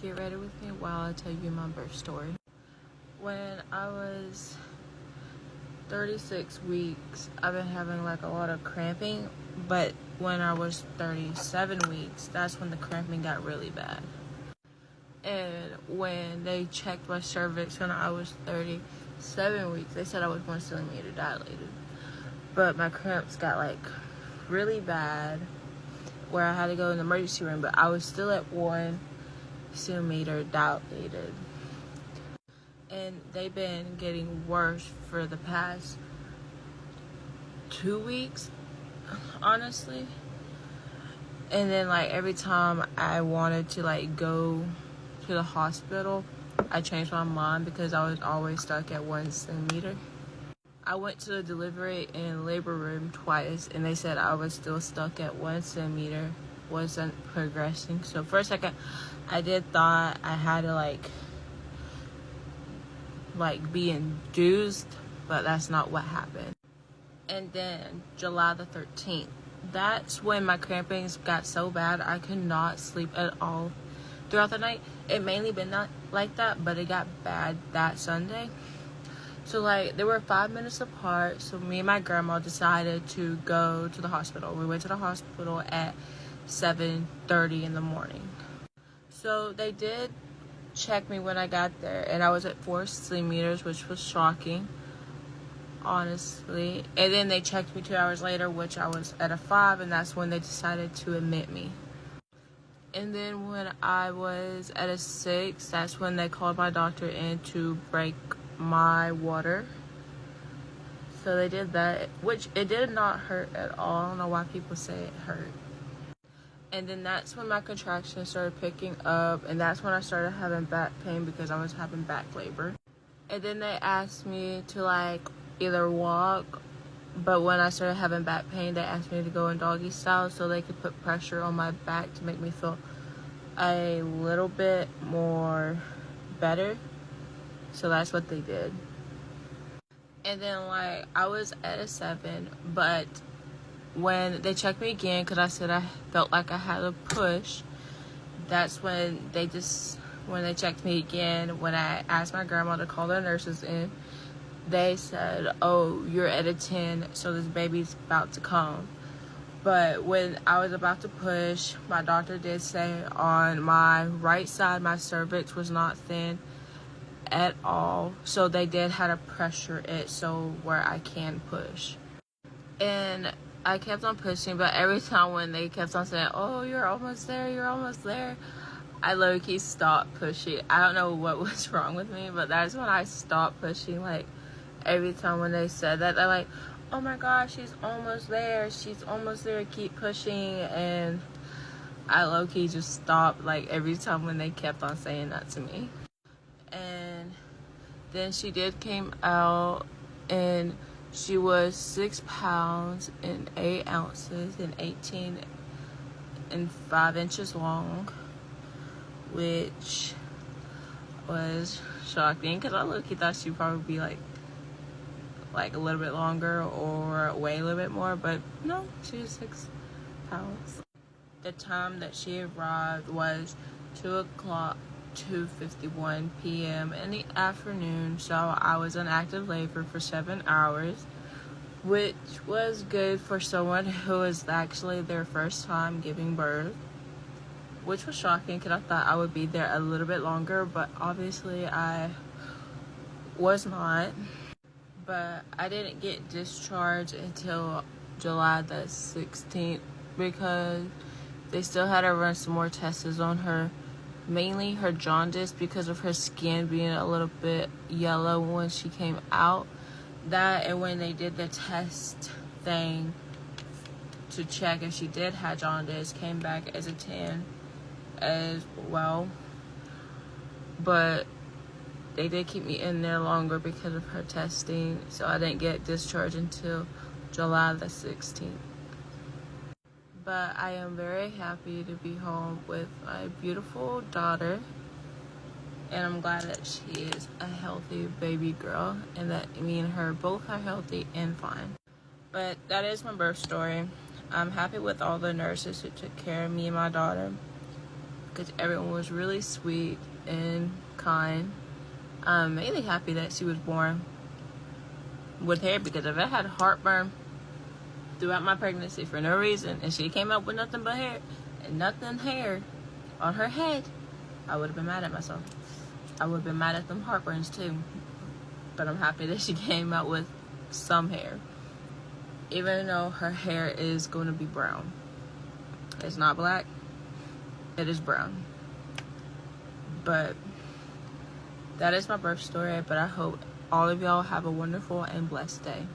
get ready with me while I tell you my birth story. When I was 36 weeks, I've been having like a lot of cramping, but when I was 37 weeks, that's when the cramping got really bad. And when they checked my cervix when I was 37 weeks, they said I was 1 centimeter dilated. But my cramps got like really bad where I had to go in the emergency room, but I was still at 1 centimeter dilated. And they've been getting worse for the past 2 weeks, honestly. And then like every time I wanted to like go to the hospital, I changed my mind because I was always stuck at 1 centimeter. I went to the delivery and labor room twice, and they said I was still stuck at 1 centimeter, wasn't progressing. So for a second, I did thought I had to like be induced, but that's not what happened. And then July the 13th, that's when my crampings got so bad I could not sleep at all throughout the night. It mainly been not like that, but it got bad that Sunday. So like they were 5 minutes apart, so me and my grandma decided to go to the hospital. We went to the hospital at 7:30 in the morning. So they did check me when I got there, and I was at 4 centimeters, which was shocking, honestly. And then they checked me 2 hours later, which I was at a 5, and that's when they decided to admit me. And then when I was at a 6, that's when they called my doctor in to break my water. So they did that, which it did not hurt at all. I don't know why people say it hurt. And then that's when my contractions started picking up, and that's when I started having back pain because I was having back labor. And then they asked me to like either walk, but when I started having back pain, they asked me to go in doggy style so they could put pressure on my back to make me feel a little bit more better. So that's what they did. And then like I was at a 7, but when they checked me again, because I said I felt like I had a push, that's when they checked me again, when I asked my grandma to call the nurses in, they said, oh, you're at a 10, so this baby's about to come. But when I was about to push, my doctor did say on my right side, my cervix was not thin at all. So they did have to pressure it so where I can push. And I kept on pushing, but every time when they kept on saying, oh, you're almost there, I low-key stopped pushing. I don't know what was wrong with me, but that's when I stopped pushing. Like, every time when they said that, they're like, oh my gosh, she's almost there, keep pushing. And I low-key just stopped, like, every time when they kept on saying that to me. And then she did came out, and she was 6 pounds and 8 ounces and 18 and 5 inches long, which was shocking because I low-key thought she'd probably be like a little bit longer or weigh a little bit more, but no, she was 6 pounds. The time that she arrived was 2:51 p.m. in the afternoon, so I was in active labor for 7 hours, which was good for someone who was actually their first time giving birth, which was shocking because I thought I would be there a little bit longer, but obviously I was not. But I didn't get discharged until July the 16th because they still had to run some more tests on her, mainly her jaundice because of her skin being a little bit yellow when she came out. That, and when they did the test thing to check if she did have jaundice, came back as a 10 as well. But they did keep me in there longer because of her testing, so I didn't get discharged until July the 16th. But I am very happy to be home with my beautiful daughter, and I'm glad that she is a healthy baby girl and that me and her both are healthy and fine. But that is my birth story. I'm happy with all the nurses who took care of me and my daughter. because everyone was really sweet and kind. I'm mainly happy that she was born with hair, because if I had heartburn throughout my pregnancy for no reason and she came up with nothing but hair and nothing hair on her head, I would have been mad at myself. I would have been mad at them heartburns too. But I'm happy that she came out with some hair, even though her hair is going to be brown. It's not black, it is brown. But that is my birth story, but I hope all of y'all have a wonderful and blessed day.